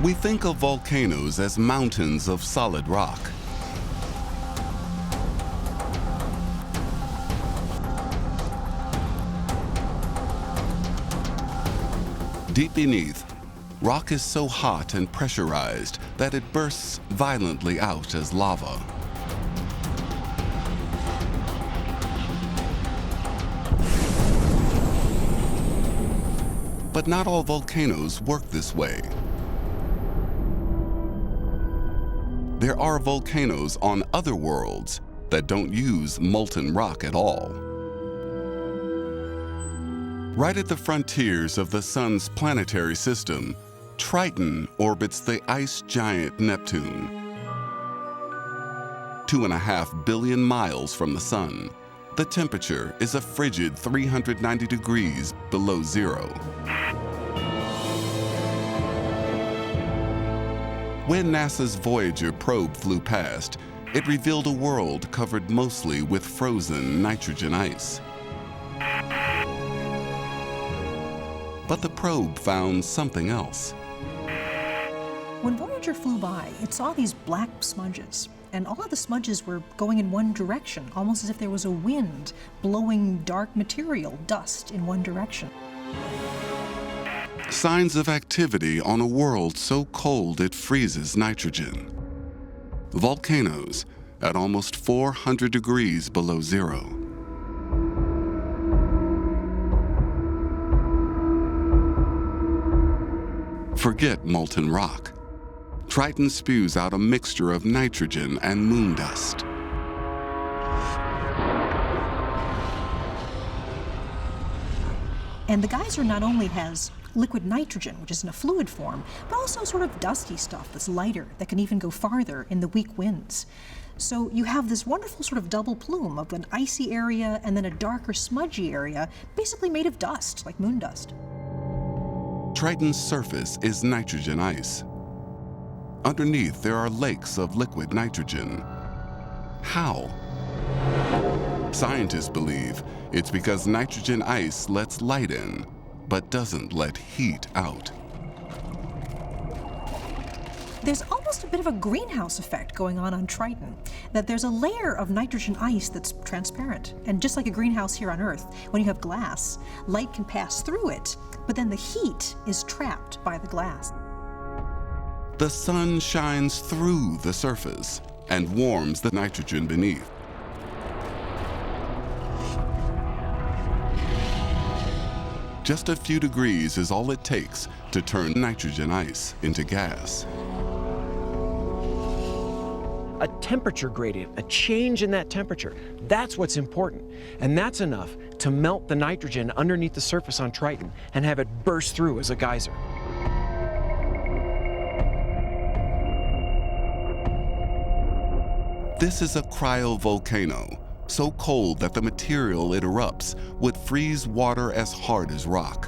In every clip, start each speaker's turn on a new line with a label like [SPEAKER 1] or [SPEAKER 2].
[SPEAKER 1] We think of volcanoes as mountains of solid rock. Deep beneath, rock is so hot and pressurized that it bursts violently out as lava. But not all volcanoes work this way. There are volcanoes on other worlds that don't use molten rock at all. Right at the frontiers of the Sun's planetary system, Triton orbits the ice giant Neptune. 2.5 billion miles from the Sun, the temperature is a frigid 390 degrees below zero. When NASA's Voyager probe flew past, it revealed a world covered mostly with frozen nitrogen ice. But the probe found something else.
[SPEAKER 2] When Voyager flew by, it saw these black smudges, and all of the smudges were going in one direction, almost as if there was a wind blowing dark material, dust, in one direction.
[SPEAKER 1] Signs of activity on a world so cold it freezes nitrogen. Volcanoes at almost 400 degrees below zero. Forget molten rock. Triton spews out a mixture of nitrogen and moon dust.
[SPEAKER 2] And the geyser not only has liquid nitrogen, which is in a fluid form, but also sort of dusty stuff that's lighter, that can even go farther in the weak winds. So you have this wonderful sort of double plume of an icy area and then a darker, smudgy area, basically made of dust, like moon dust.
[SPEAKER 1] Triton's surface is nitrogen ice. Underneath, there are lakes of liquid nitrogen. How? Scientists believe it's because nitrogen ice lets light in, but doesn't let heat out.
[SPEAKER 2] There's almost a bit of a greenhouse effect going on Triton, that there's a layer of nitrogen ice that's transparent. And just like a greenhouse here on Earth, when you have glass, light can pass through it, but then the heat is trapped by the glass.
[SPEAKER 1] The sun shines through the surface and warms the nitrogen beneath. Just a few degrees is all it takes to turn nitrogen ice into gas.
[SPEAKER 3] A temperature gradient, a change in that temperature, that's what's important. And that's enough to melt the nitrogen underneath the surface on Triton and have it burst through as a geyser.
[SPEAKER 1] This is a cryovolcano, so cold that the material it erupts would freeze water as hard as rock.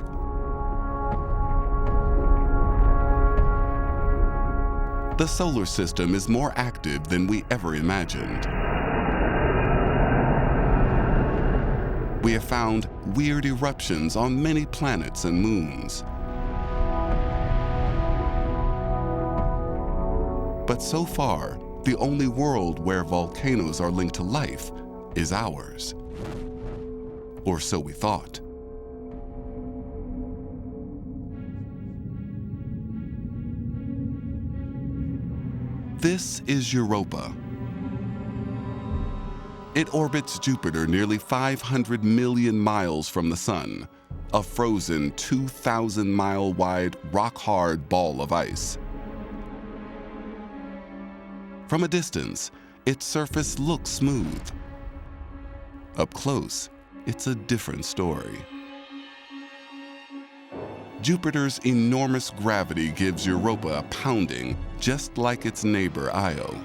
[SPEAKER 1] The solar system is more active than we ever imagined. We have found weird eruptions on many planets and moons. But so far, the only world where volcanoes are linked to life is ours. Or so we thought. This is Europa. It orbits Jupiter nearly 500 million miles from the Sun, a frozen 2,000-mile-wide rock-hard ball of ice. From a distance, its surface looks smooth. Up close, it's a different story. Jupiter's enormous gravity gives Europa a pounding, just like its neighbor Io.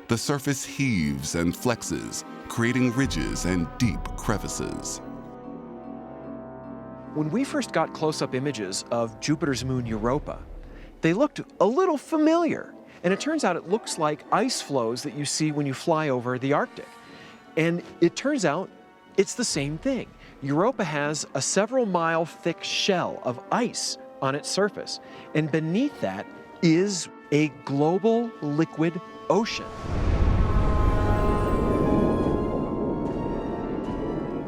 [SPEAKER 1] The surface heaves and flexes, creating ridges and deep crevices.
[SPEAKER 3] When we first got close-up images of Jupiter's moon Europa, they looked a little familiar. And it turns out it looks like ice floes that you see when you fly over the Arctic. And it turns out it's the same thing. Europa has a several-mile thick shell of ice on its surface. And beneath that is a global liquid ocean.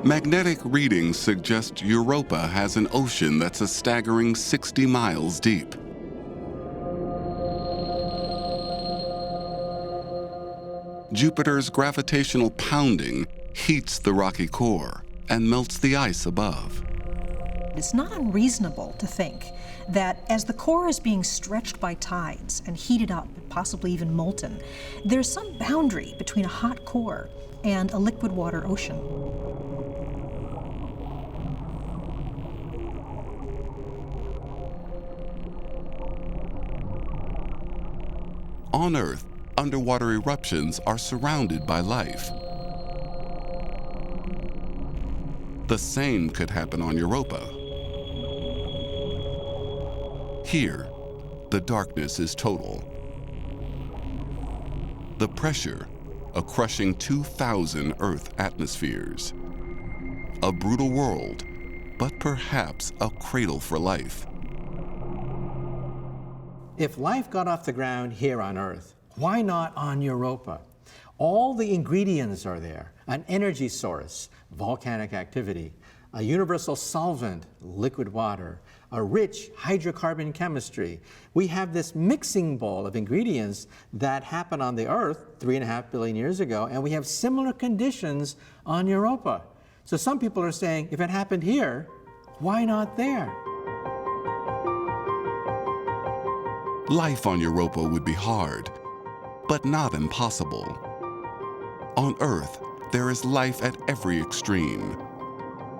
[SPEAKER 1] Magnetic readings suggest Europa has an ocean that's a staggering 60 miles deep. Jupiter's gravitational pounding heats the rocky core and melts the ice above.
[SPEAKER 2] It's not unreasonable to think that as the core is being stretched by tides and heated up, possibly even molten, there's some boundary between a hot core and a liquid water ocean.
[SPEAKER 1] On Earth, underwater eruptions are surrounded by life. The same could happen on Europa. Here, the darkness is total. The pressure, a crushing 2,000 Earth atmospheres. A brutal world, but perhaps a cradle for life.
[SPEAKER 4] If life got off the ground here on Earth, why not on Europa? All the ingredients are there: an energy source, volcanic activity, a universal solvent, liquid water, a rich hydrocarbon chemistry. We have this mixing bowl of ingredients that happened on the Earth 3.5 billion years ago, and we have similar conditions on Europa. So some people are saying, if it happened here, why not there?
[SPEAKER 1] Life on Europa would be hard, but not impossible. On Earth, there is life at every extreme.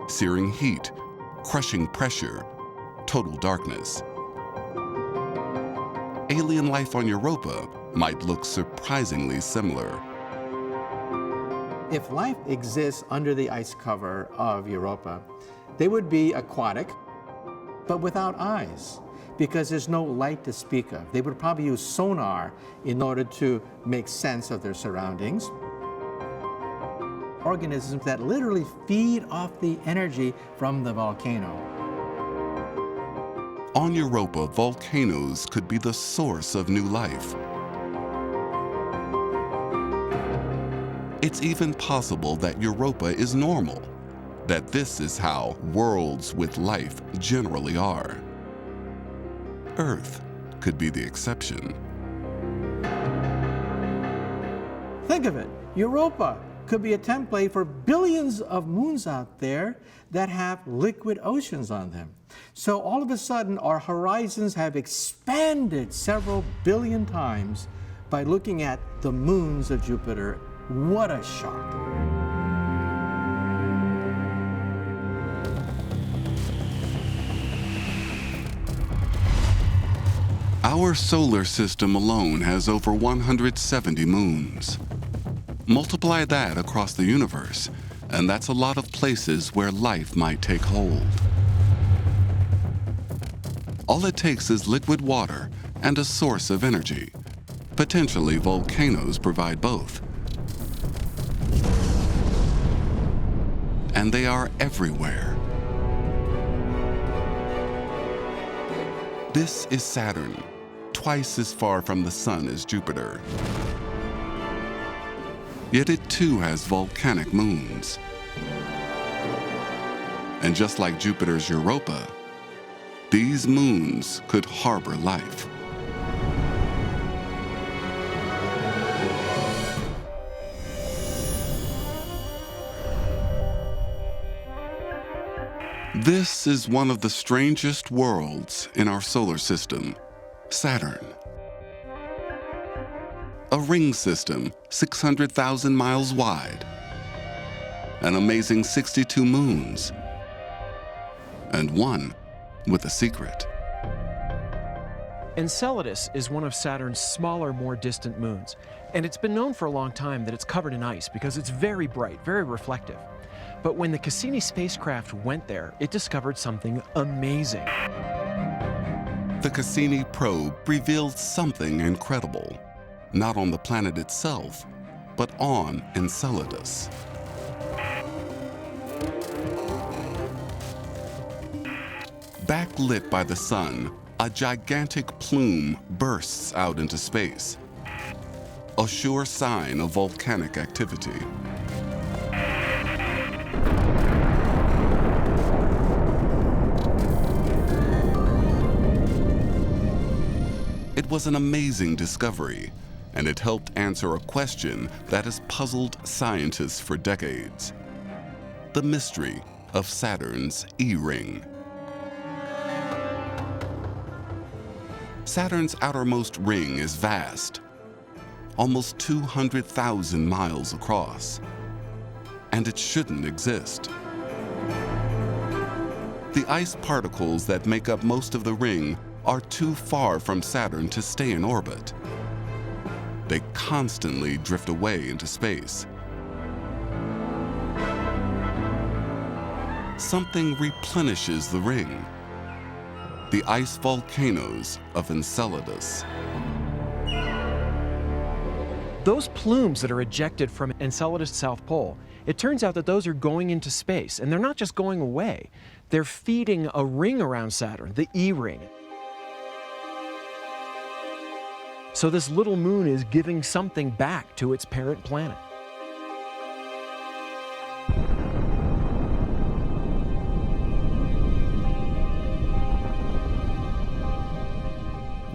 [SPEAKER 1] Searing heat, crushing pressure, total darkness. Alien life on Europa might look surprisingly similar.
[SPEAKER 4] If life exists under the ice cover of Europa, they would be aquatic, but without eyes, because there's no light to speak of. They would probably use sonar in order to make sense of their surroundings. Organisms that literally feed off the energy from the volcano.
[SPEAKER 1] On Europa, volcanoes could be the source of new life. It's even possible that Europa is normal, that this is how worlds with life generally are. Earth could be the exception.
[SPEAKER 4] Think of it, Europa could be a template for billions of moons out there that have liquid oceans on them. So all of a sudden, our horizons have expanded several billion times by looking at the moons of Jupiter. What a shock.
[SPEAKER 1] Our solar system alone has over 170 moons. Multiply that across the universe, and that's a lot of places where life might take hold. All it takes is liquid water and a source of energy. Potentially, volcanoes provide both. And they are everywhere. This is Saturn, twice as far from the Sun as Jupiter. Yet it too has volcanic moons. And just like Jupiter's Europa, these moons could harbor life. This is one of the strangest worlds in our solar system, Saturn. A ring system 600,000 miles wide, an amazing 62 moons, and one with a secret.
[SPEAKER 3] Enceladus is one of Saturn's smaller, more distant moons, and it's been known for a long time that it's covered in ice because it's very bright, very reflective. But when the Cassini spacecraft went there, it discovered something amazing.
[SPEAKER 1] The Cassini probe revealed something incredible, not on the planet itself, but on Enceladus. Backlit by the sun, a gigantic plume bursts out into space, a sure sign of volcanic activity. It was an amazing discovery, and it helped answer a question that has puzzled scientists for decades: the mystery of Saturn's E-ring. Saturn's outermost ring is vast, almost 200,000 miles across, and it shouldn't exist. The ice particles that make up most of the ring are too far from Saturn to stay in orbit. They constantly drift away into space. Something replenishes the ring: the ice volcanoes of Enceladus.
[SPEAKER 3] Those plumes that are ejected from Enceladus' south pole, it turns out that those are going into space, and they're not just going away. They're feeding a ring around Saturn, the E-ring. So this little moon is giving something back to its parent planet.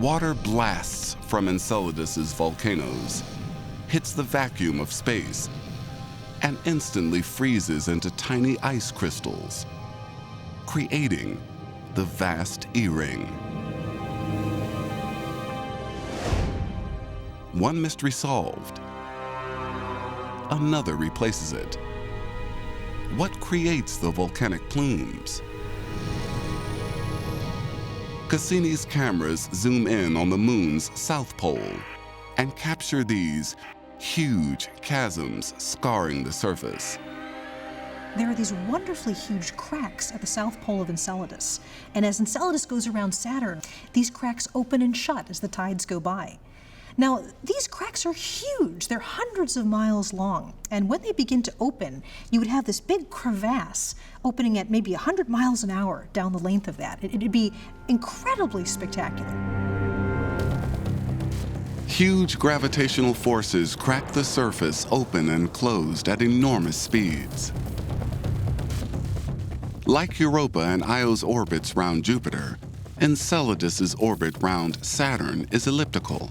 [SPEAKER 1] Water blasts from Enceladus' volcanoes, hits the vacuum of space, and instantly freezes into tiny ice crystals, creating the vast E-ring. One mystery solved. Another replaces it. What creates the volcanic plumes? Cassini's cameras zoom in on the moon's south pole and capture these huge chasms scarring the surface.
[SPEAKER 2] There are these wonderfully huge cracks at the south pole of Enceladus. And as Enceladus goes around Saturn, these cracks open and shut as the tides go by. Now, these cracks are huge. They're hundreds of miles long. And when they begin to open, you would have this big crevasse opening at maybe 100 miles an hour down the length of that. It'd be incredibly spectacular.
[SPEAKER 1] Huge gravitational forces crack the surface open and closed at enormous speeds. Like Europa and Io's orbits round Jupiter, Enceladus' orbit round Saturn is elliptical.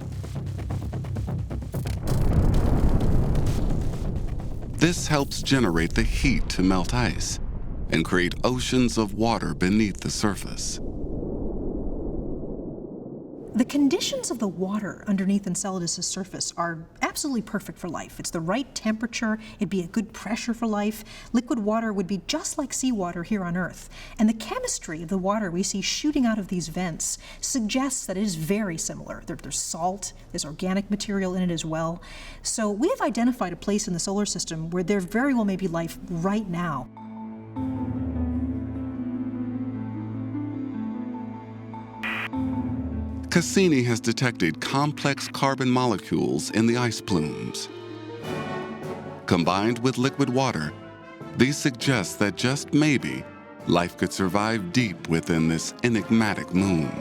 [SPEAKER 1] This helps generate the heat to melt ice and create oceans of water beneath the surface.
[SPEAKER 2] The conditions of the water underneath Enceladus' surface are absolutely perfect for life. It's the right temperature, it'd be a good pressure for life. Liquid water would be just like seawater here on Earth. And the chemistry of the water we see shooting out of these vents suggests that it is very similar. There's salt, there's organic material in it as well. So we have identified a place in the solar system where there very well may be life right now.
[SPEAKER 1] Cassini has detected complex carbon molecules in the ice plumes. Combined with liquid water, these suggest that just maybe life could survive deep within this enigmatic moon.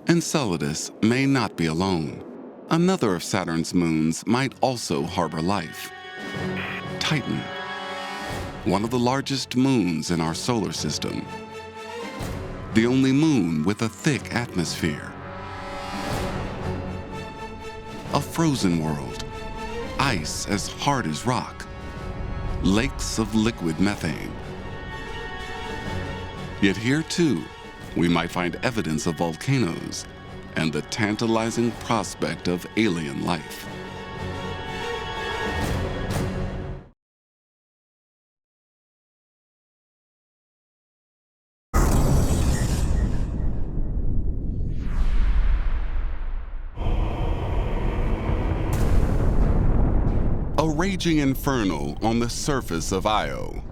[SPEAKER 1] Enceladus may not be alone. Another of Saturn's moons might also harbor life: Triton, one of the largest moons in our solar system. The only moon with a thick atmosphere. A frozen world, ice as hard as rock, lakes of liquid methane. Yet here too, we might find evidence of volcanoes and the tantalizing prospect of alien life. A raging inferno on the surface of Io.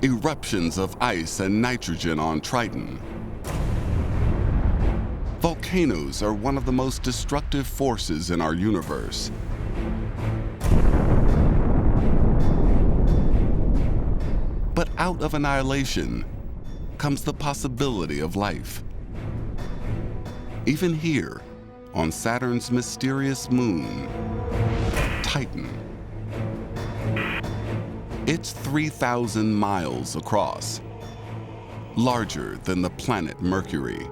[SPEAKER 1] Eruptions of ice and nitrogen on Triton. Volcanoes are one of the most destructive forces in our universe. But out of annihilation comes the possibility of life. Even here, on Saturn's mysterious moon, Titan. It's 3,000 miles across, larger than the planet Mercury.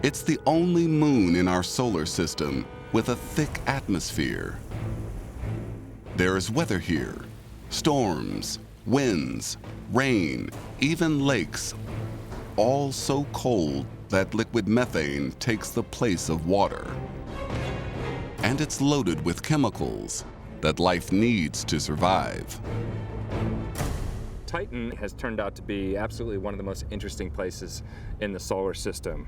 [SPEAKER 1] It's the only moon in our solar system with a thick atmosphere. There is weather here, storms, winds, rain, even lakes, all so cold that liquid methane takes the place of water. And it's loaded with chemicals that life needs to survive.
[SPEAKER 5] Titan has turned out to be absolutely one of the most interesting places in the solar system.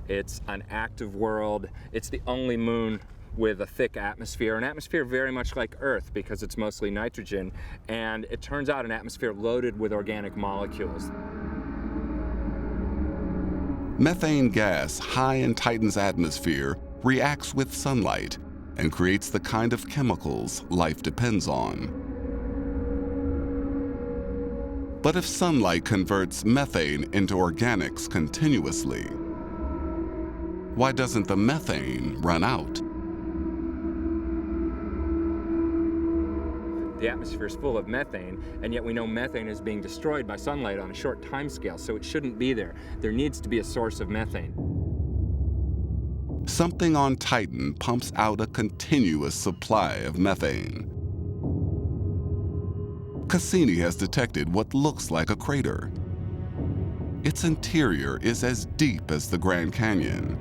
[SPEAKER 5] It's an active world. It's the only moon with a thick atmosphere, an atmosphere very much like Earth because it's mostly nitrogen, and it turns out an atmosphere loaded with organic molecules.
[SPEAKER 1] Methane gas high in Titan's atmosphere reacts with sunlight and creates the kind of chemicals life depends on. But if sunlight converts methane into organics continuously, why doesn't the methane run out?
[SPEAKER 5] The atmosphere is full of methane, and yet we know methane is being destroyed by sunlight on a short time scale, so it shouldn't be there. There needs to be a source of methane.
[SPEAKER 1] Something on Titan pumps out a continuous supply of methane. Cassini has detected what looks like a crater. Its interior is as deep as the Grand Canyon.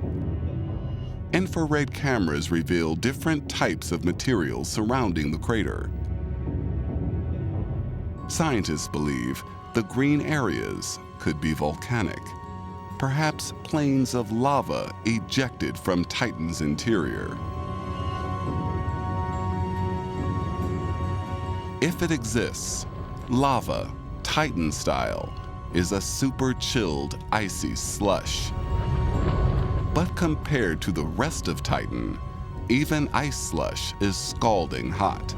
[SPEAKER 1] Infrared cameras reveal different types of materials surrounding the crater. Scientists believe the green areas could be volcanic, perhaps plains of lava ejected from Titan's interior. If it exists, lava, Titan style, is a super chilled, icy slush. But compared to the rest of Titan, even ice slush is scalding hot.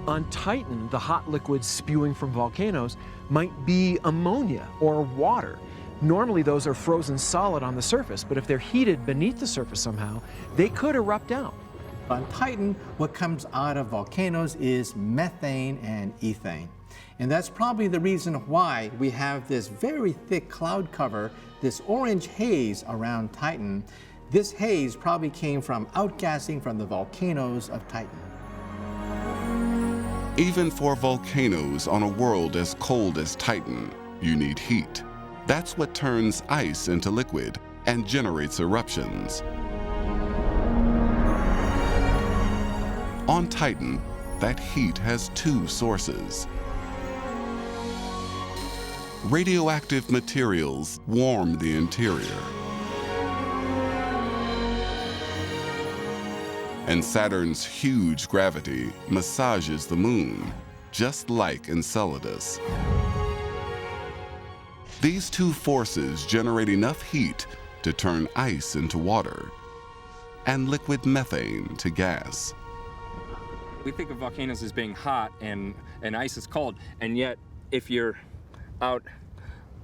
[SPEAKER 3] On Titan, the hot liquids spewing from volcanoes might be ammonia or water. Normally those are frozen solid on the surface, but if they're heated beneath the surface somehow, they could erupt out.
[SPEAKER 4] On Titan, what comes out of volcanoes is methane and ethane. And that's probably the reason why we have this very thick cloud cover, this orange haze around Titan. This haze probably came from outgassing from the volcanoes of Titan.
[SPEAKER 1] Even for volcanoes on a world as cold as Titan, you need heat. That's what turns ice into liquid and generates eruptions. On Titan, that heat has two sources. Radioactive materials warm the interior. And Saturn's huge gravity massages the moon, just like Enceladus. These two forces generate enough heat to turn ice into water and liquid methane to gas.
[SPEAKER 5] We think of volcanoes as being hot and ice is cold, and yet if you're out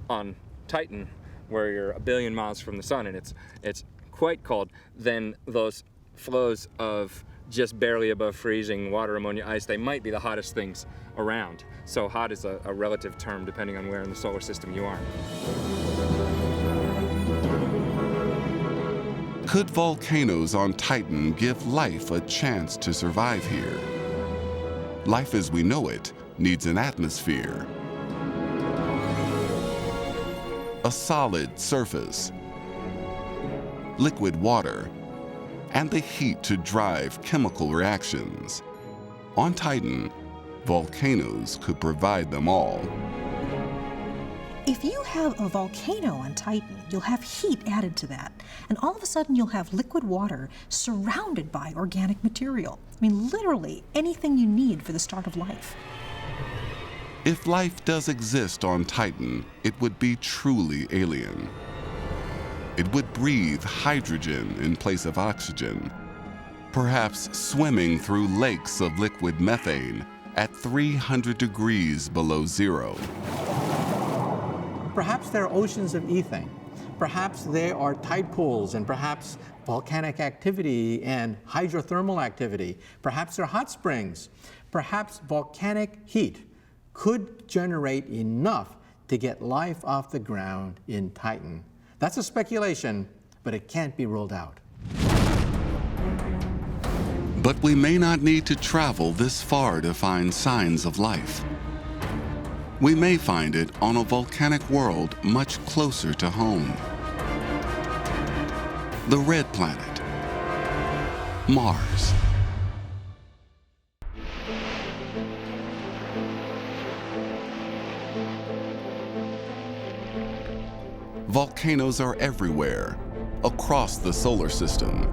[SPEAKER 5] on Titan, where you're 1 billion miles from the sun and it's quite cold, then those flows of just barely above freezing water, ammonia, ice, they might be the hottest things around. So hot is a relative term depending on where in the solar system you are.
[SPEAKER 1] Could volcanoes on Titan give life a chance to survive here? Life as we know it needs an atmosphere, a solid surface, liquid water, and the heat to drive chemical reactions. On Titan, volcanoes could provide them all.
[SPEAKER 2] If you have a volcano on Titan, you'll have heat added to that, and all of a sudden you'll have liquid water surrounded by organic material. I mean, literally anything you need for the start of life.
[SPEAKER 1] If life does exist on Titan, it would be truly alien. It would breathe hydrogen in place of oxygen, perhaps swimming through lakes of liquid methane at 300 degrees below zero.
[SPEAKER 4] Perhaps there are oceans of ethane. Perhaps there are tide pools, and perhaps volcanic activity and hydrothermal activity. Perhaps there are hot springs. Perhaps volcanic heat could generate enough to get life off the ground in Titan. That's a speculation, but it can't be ruled out.
[SPEAKER 1] But we may not need to travel this far to find signs of life. We may find it on a volcanic world much closer to home. The red planet, Mars. Volcanoes are everywhere, across the solar system.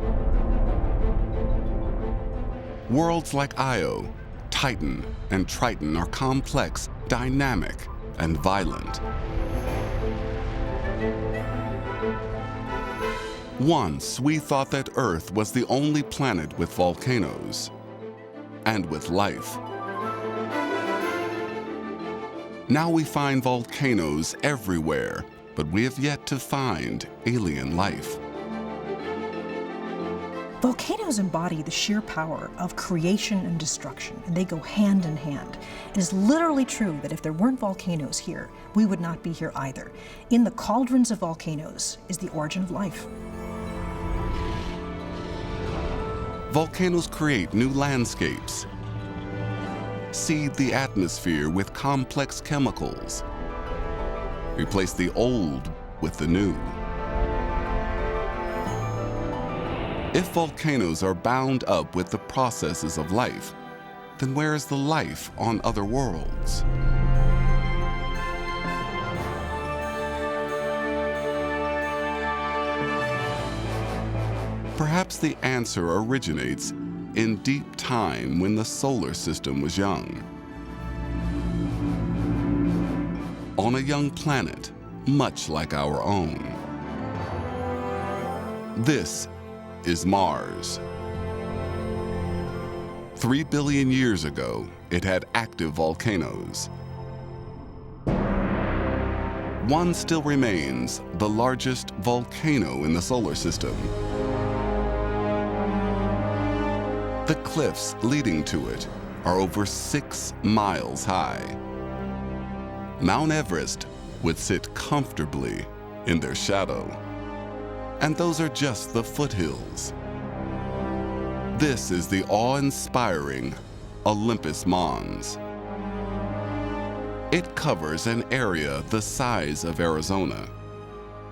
[SPEAKER 1] Worlds like Io, Titan, and Triton are complex, dynamic, and violent. Once, we thought that Earth was the only planet with volcanoes and with life. Now we find volcanoes everywhere, but we have yet to find alien life.
[SPEAKER 2] Volcanoes embody the sheer power of creation and destruction, and they go hand in hand. It is literally true that if there weren't volcanoes here, we would not be here either. In the cauldrons of volcanoes is the origin of life.
[SPEAKER 1] Volcanoes create new landscapes, seed the atmosphere with complex chemicals, replace the old with the new. If volcanoes are bound up with the processes of life, then where is the life on other worlds? Perhaps the answer originates in deep time when the solar system was young. On a young planet, much like our own. This is Mars. 3 billion years ago, it had active volcanoes. One still remains the largest volcano in the solar system. The cliffs leading to it are over 6 miles high. Mount Everest would sit comfortably in their shadow. And those are just the foothills. This is the awe-inspiring Olympus Mons. It covers an area the size of Arizona.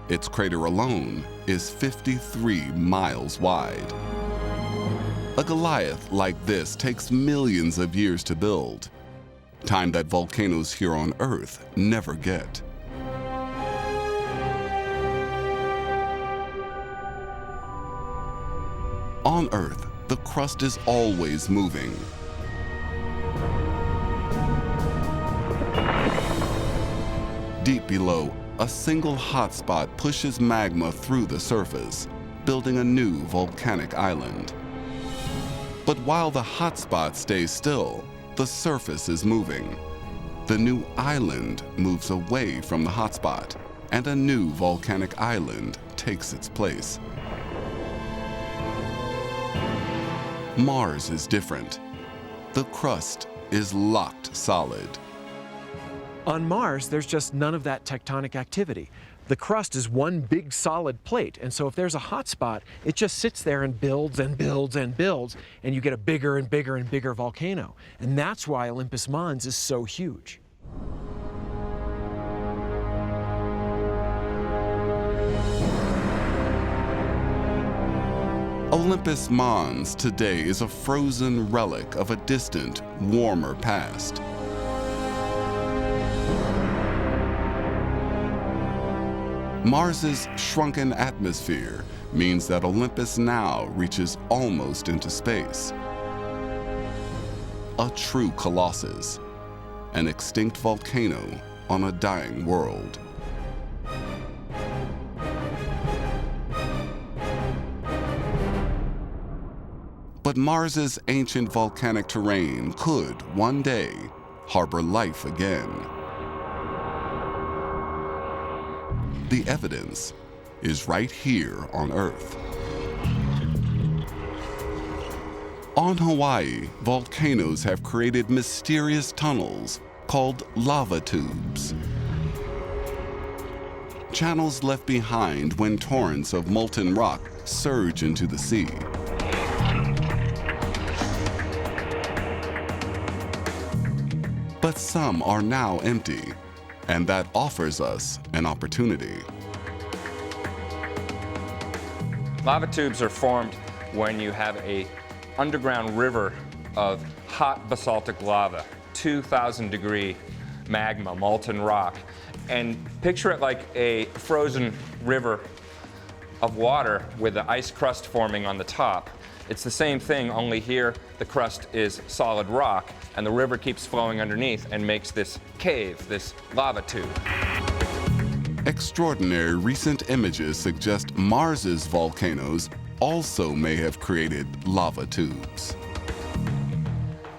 [SPEAKER 1] Its crater alone is 53 miles wide. A Goliath like this takes millions of years to build, time that volcanoes here on Earth never get. On Earth, the crust is always moving. Deep below, a single hotspot pushes magma through the surface, building a new volcanic island. But while the hotspot stays still, the surface is moving. The new island moves away from the hotspot, and a new volcanic island takes its place. Mars is different. The crust is locked solid.
[SPEAKER 3] On Mars, there's just none of that tectonic activity. The crust is one big solid plate, and so if there's a hot spot, it just sits there and builds and builds and builds, and you get a bigger and bigger and bigger volcano. And that's why Olympus Mons is so huge.
[SPEAKER 1] Olympus Mons today is a frozen relic of a distant, warmer past. Mars's shrunken atmosphere means that Olympus now reaches almost into space. A true colossus, an extinct volcano on a dying world. But Mars's ancient volcanic terrain could, one day, harbor life again. The evidence is right here on Earth. On Hawaii, volcanoes have created mysterious tunnels called lava tubes. Channels left behind when torrents of molten rock surge into the sea. But some are now empty, and that offers us an opportunity.
[SPEAKER 5] Lava tubes are formed when you have an underground river of hot basaltic lava, 2,000-degree magma, molten rock. And picture it like a frozen river of water with the ice crust forming on the top. It's the same thing, only here the crust is solid rock, and the river keeps flowing underneath and makes this cave, this lava tube.
[SPEAKER 1] Extraordinary recent images suggest Mars's volcanoes also may have created lava tubes.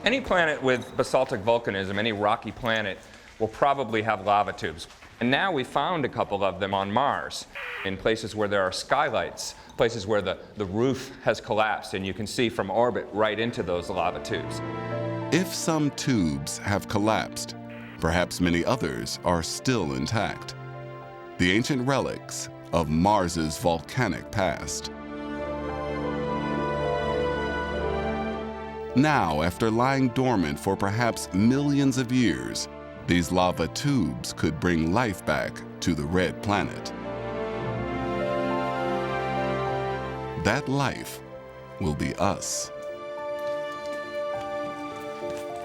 [SPEAKER 5] Any planet with basaltic volcanism, any rocky planet, will probably have lava tubes. And now we found a couple of them on Mars, in places where there are skylights, places where the roof has collapsed and you can see from orbit right into those lava tubes.
[SPEAKER 1] If some tubes have collapsed, perhaps many others are still intact. The ancient relics of Mars's volcanic past. Now, after lying dormant for perhaps millions of years, these lava tubes could bring life back to the red planet. That life will be us.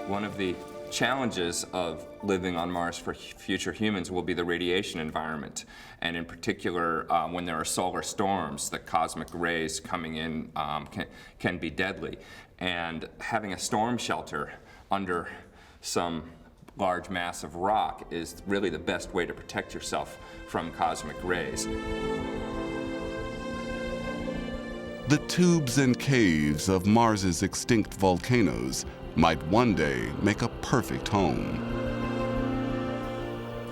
[SPEAKER 5] One of the challenges of living on Mars for future humans will be the radiation environment, and in particular when there are solar storms, the cosmic rays coming in can be deadly, and having a storm shelter under some large mass of rock is really the best way to protect yourself from cosmic rays.
[SPEAKER 1] The tubes and caves of Mars's extinct volcanoes might one day make a perfect home,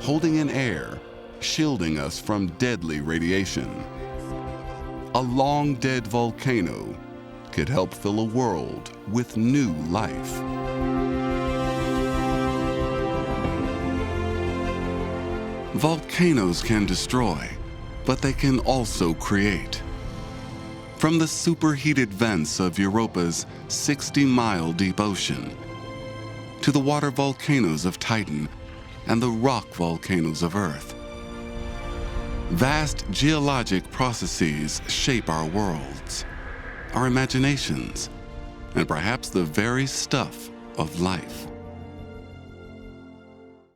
[SPEAKER 1] holding in air, shielding us from deadly radiation. A long-dead volcano could help fill a world with new life. Volcanoes can destroy, but they can also create. From the superheated vents of Europa's 60-mile deep ocean, to the water volcanoes of Triton and the rock volcanoes of Earth, vast geologic processes shape our worlds, our imaginations, and perhaps the very stuff of life.